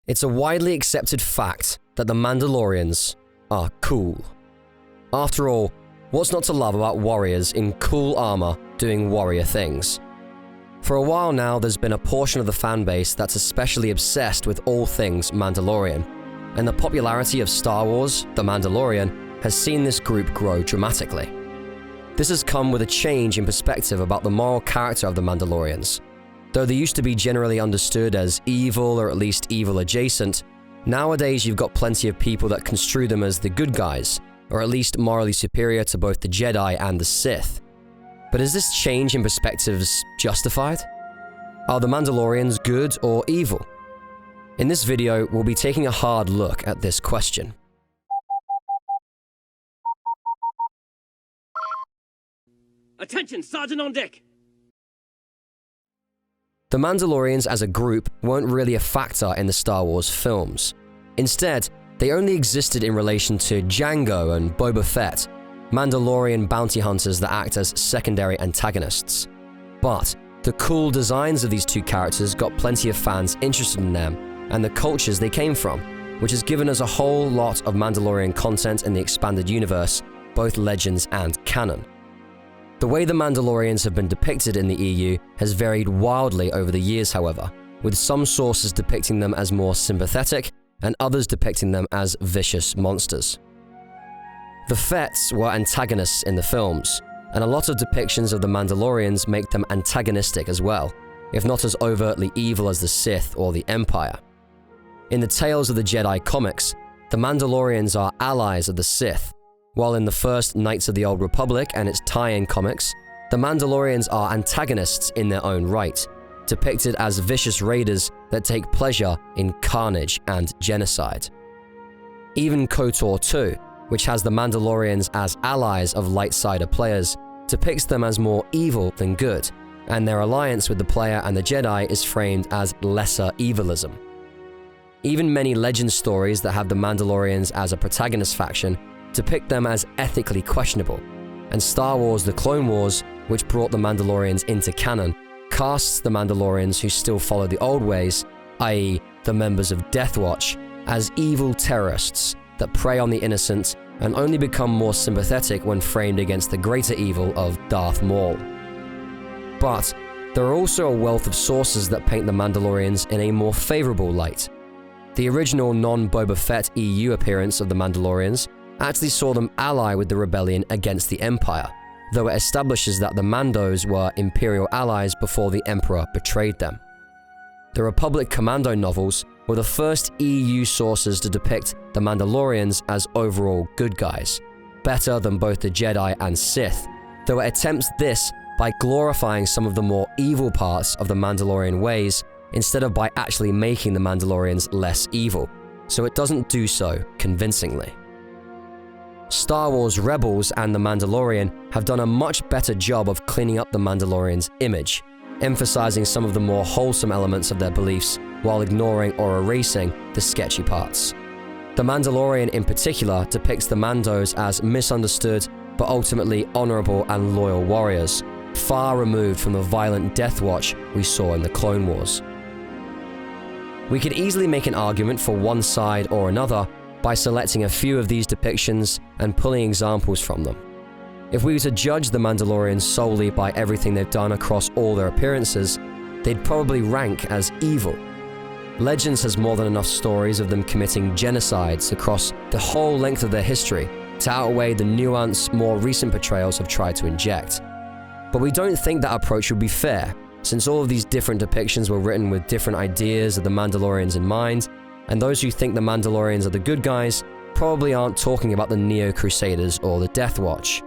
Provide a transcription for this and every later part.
It's a widely accepted fact that the Mandalorians are cool. After all, what's not to love about warriors in cool armor doing warrior things? For a while now, there's been a portion of the fanbase that's especially obsessed with all things Mandalorian, and the popularity of Star Wars, The Mandalorian, has seen this group grow dramatically. This has come with a change in perspective about the moral character of the Mandalorians. Though they used to be generally understood as evil or at least evil adjacent, nowadays you've got plenty of people that construe them as the good guys, or at least morally superior to both the Jedi and the Sith. But is this change in perspectives justified? Are the Mandalorians good or evil? In this video, we'll be taking a hard look at this question. Attention, Sergeant on deck! The Mandalorians as a group weren't really a factor in the Star Wars films. Instead, they only existed in relation to Jango and Boba Fett, Mandalorian bounty hunters that act as secondary antagonists. But the cool designs of these two characters got plenty of fans interested in them and the cultures they came from, which has given us a whole lot of Mandalorian content in the expanded universe, both legends and canon. The way the Mandalorians have been depicted in the EU has varied wildly over the years, however, with some sources depicting them as more sympathetic and others depicting them as vicious monsters. The Fetts were antagonists in the films, and a lot of depictions of the Mandalorians make them antagonistic as well, if not as overtly evil as the Sith or the Empire. In the Tales of the Jedi comics, the Mandalorians are allies of the Sith, while in the first Knights of the Old Republic and its tie-in comics, the Mandalorians are antagonists in their own right, depicted as vicious raiders that take pleasure in carnage and genocide. Even KOTOR 2, which has the Mandalorians as allies of light-sider players, depicts them as more evil than good, and their alliance with the player and the Jedi is framed as lesser evilism. Even many legend stories that have the Mandalorians as a protagonist faction depict them as ethically questionable, and Star Wars The Clone Wars, which brought the Mandalorians into canon, casts the Mandalorians who still follow the old ways, i.e. the members of Death Watch, as evil terrorists that prey on the innocent and only become more sympathetic when framed against the greater evil of Darth Maul. But there are also a wealth of sources that paint the Mandalorians in a more favorable light. The original non-Boba Fett EU appearance of the Mandalorians actually saw them ally with the rebellion against the Empire, though it establishes that the Mandos were Imperial allies before the Emperor betrayed them. The Republic Commando novels were the first EU sources to depict the Mandalorians as overall good guys, better than both the Jedi and Sith, though it attempts this by glorifying some of the more evil parts of the Mandalorian ways instead of by actually making the Mandalorians less evil, so it doesn't do so convincingly. Star Wars Rebels and The Mandalorian have done a much better job of cleaning up the Mandalorians' image, emphasizing some of the more wholesome elements of their beliefs while ignoring or erasing the sketchy parts. The Mandalorian in particular depicts the Mandos as misunderstood but ultimately honorable and loyal warriors, far removed from the violent Death Watch we saw in the Clone Wars. We could easily make an argument for one side or another by selecting a few of these depictions and pulling examples from them. If we were to judge the Mandalorians solely by everything they've done across all their appearances, they'd probably rank as evil. Legends has more than enough stories of them committing genocides across the whole length of their history to outweigh the nuanced, more recent portrayals have tried to inject. But we don't think that approach would be fair, since all of these different depictions were written with different ideas of the Mandalorians in mind, and those who think the Mandalorians are the good guys probably aren't talking about the Neo-Crusaders or the Death Watch.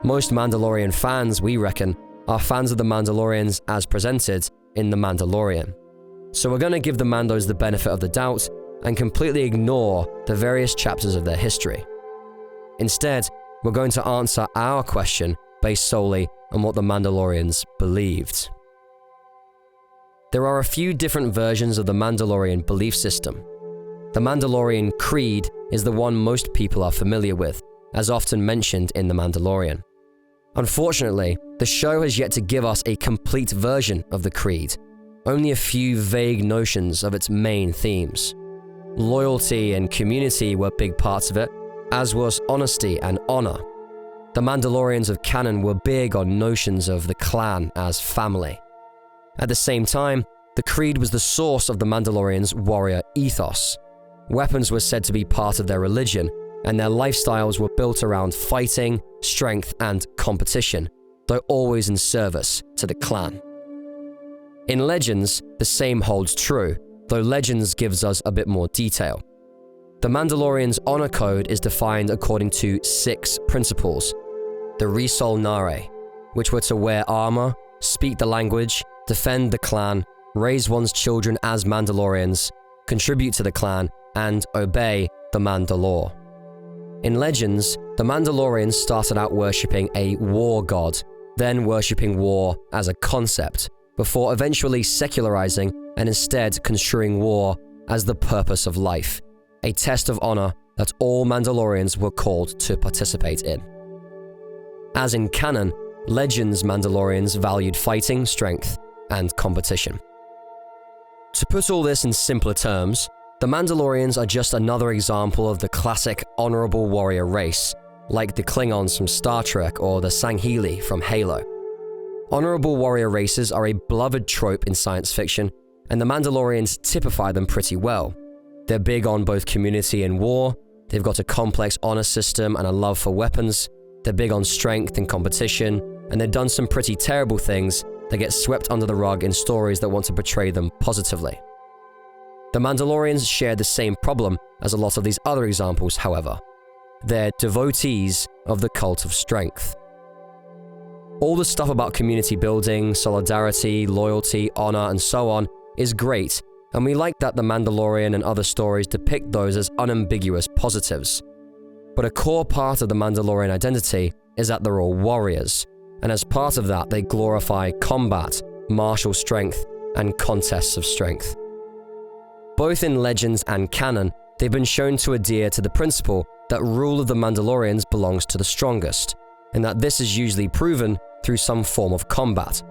Most Mandalorian fans, we reckon, are fans of the Mandalorians as presented in The Mandalorian. So we're going to give the Mandos the benefit of the doubt and completely ignore the various chapters of their history. Instead, we're going to answer our question based solely on what the Mandalorians believed. There are a few different versions of the Mandalorian belief system. The Mandalorian Creed is the one most people are familiar with, as often mentioned in The Mandalorian. Unfortunately, the show has yet to give us a complete version of the Creed, only a few vague notions of its main themes. Loyalty and community were big parts of it, as was honesty and honor. The Mandalorians of canon were big on notions of the clan as family. At the same time, the Creed was the source of the Mandalorians' warrior ethos. Weapons were said to be part of their religion, and their lifestyles were built around fighting, strength, and competition, though always in service to the clan. In Legends, the same holds true, though Legends gives us a bit more detail. The Mandalorians' honor code is defined according to 6 principles. The Resol'nare, which were to wear armor, speak the language, defend the clan, raise one's children as Mandalorians, contribute to the clan, and obey the Mandalore. In Legends, the Mandalorians started out worshipping a war god, then worshipping war as a concept, before eventually secularizing and instead construing war as the purpose of life, a test of honor that all Mandalorians were called to participate in. As in canon, Legends Mandalorians valued fighting, strength, and competition. To put all this in simpler terms, the Mandalorians are just another example of the classic honorable warrior race, like the Klingons from Star Trek or the Sangheili from Halo. Honorable warrior races are a beloved trope in science fiction, and the Mandalorians typify them pretty well. They're big on both community and war, they've got a complex honor system and a love for weapons, they're big on strength and competition, and they've done some pretty terrible things that get swept under the rug in stories that want to portray them positively. The Mandalorians share the same problem as a lot of these other examples, however. They're devotees of the cult of strength. All the stuff about community building, solidarity, loyalty, honor, and so on is great, and we like that The Mandalorian and other stories depict those as unambiguous positives. But a core part of the Mandalorian identity is that they're all warriors, and as part of that they glorify combat, martial strength, and contests of strength. Both in Legends and canon, they've been shown to adhere to the principle that rule of the Mandalorians belongs to the strongest, and that this is usually proven through some form of combat.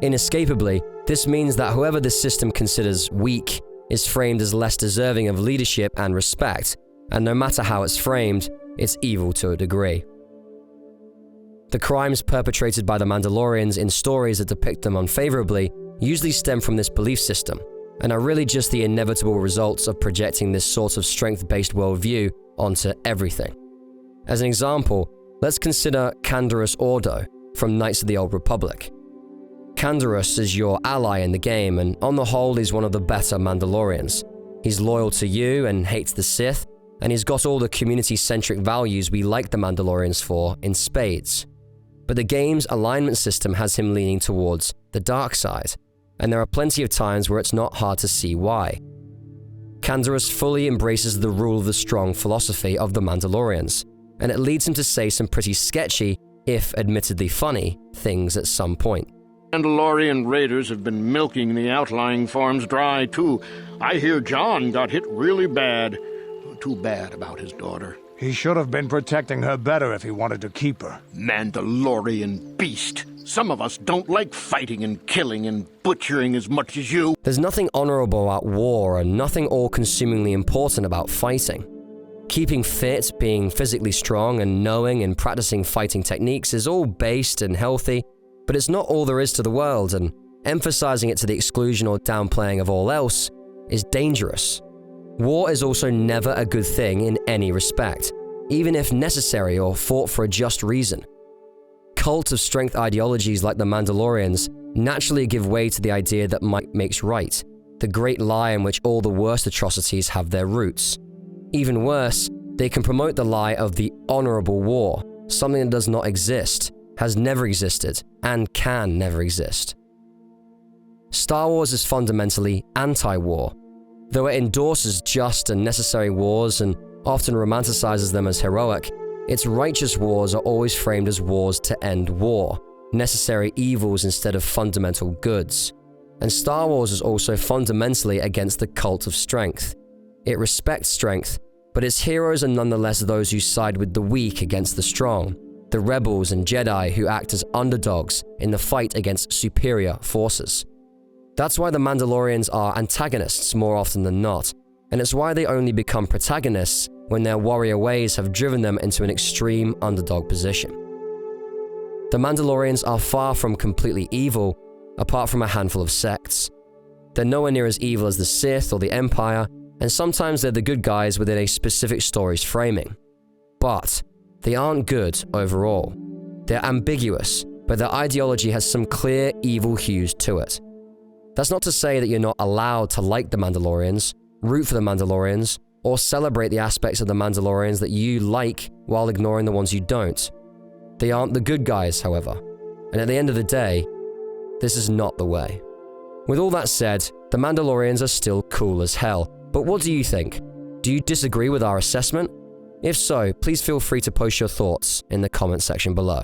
Inescapably, this means that whoever the system considers weak is framed as less deserving of leadership and respect, and no matter how it's framed, it's evil to a degree. The crimes perpetrated by the Mandalorians in stories that depict them unfavorably usually stem from this belief system, and are really just the inevitable results of projecting this sort of strength-based worldview onto everything. As an example, let's consider Canderous Ordo from Knights of the Old Republic. Canderous is your ally in the game, and on the whole he's one of the better Mandalorians. He's loyal to you and hates the Sith, and he's got all the community-centric values we like the Mandalorians for in spades. But the game's alignment system has him leaning towards the dark side, and there are plenty of times where it's not hard to see why. Canderous fully embraces the rule of the strong philosophy of the Mandalorians, and it leads him to say some pretty sketchy, if admittedly funny, things at some point. Mandalorian raiders have been milking the outlying farms dry, too. I hear John got hit really bad. Too bad about his daughter. He should have been protecting her better if he wanted to keep her. Mandalorian beast. Some of us don't like fighting and killing and butchering as much as you. There's nothing honorable about war and nothing all-consumingly important about fighting. Keeping fit, being physically strong, and knowing and practicing fighting techniques is all based and healthy, but it's not all there is to the world, and emphasizing it to the exclusion or downplaying of all else is dangerous. War is also never a good thing in any respect, even if necessary or fought for a just reason. Cult of strength ideologies like the Mandalorians naturally give way to the idea that might makes right, the great lie in which all the worst atrocities have their roots. Even worse, they can promote the lie of the honorable war, something that does not exist, has never existed, and can never exist. Star Wars is fundamentally anti-war. Though it endorses just and necessary wars and often romanticizes them as heroic, its righteous wars are always framed as wars to end war, necessary evils instead of fundamental goods. And Star Wars is also fundamentally against the cult of strength. It respects strength, but its heroes are nonetheless those who side with the weak against the strong, the rebels and Jedi who act as underdogs in the fight against superior forces. That's why the Mandalorians are antagonists more often than not, and it's why they only become protagonists when their warrior ways have driven them into an extreme underdog position. The Mandalorians are far from completely evil, apart from a handful of sects. They're nowhere near as evil as the Sith or the Empire, and sometimes they're the good guys within a specific story's framing. But they aren't good overall. They're ambiguous, but their ideology has some clear evil hues to it. That's not to say that you're not allowed to like the Mandalorians, root for the Mandalorians, or celebrate the aspects of the Mandalorians that you like while ignoring the ones you don't. They aren't the good guys, however, and at the end of the day, this is not the way. With all that said, the Mandalorians are still cool as hell, but what do you think? Do you disagree with our assessment? If so, please feel free to post your thoughts in the comment section below.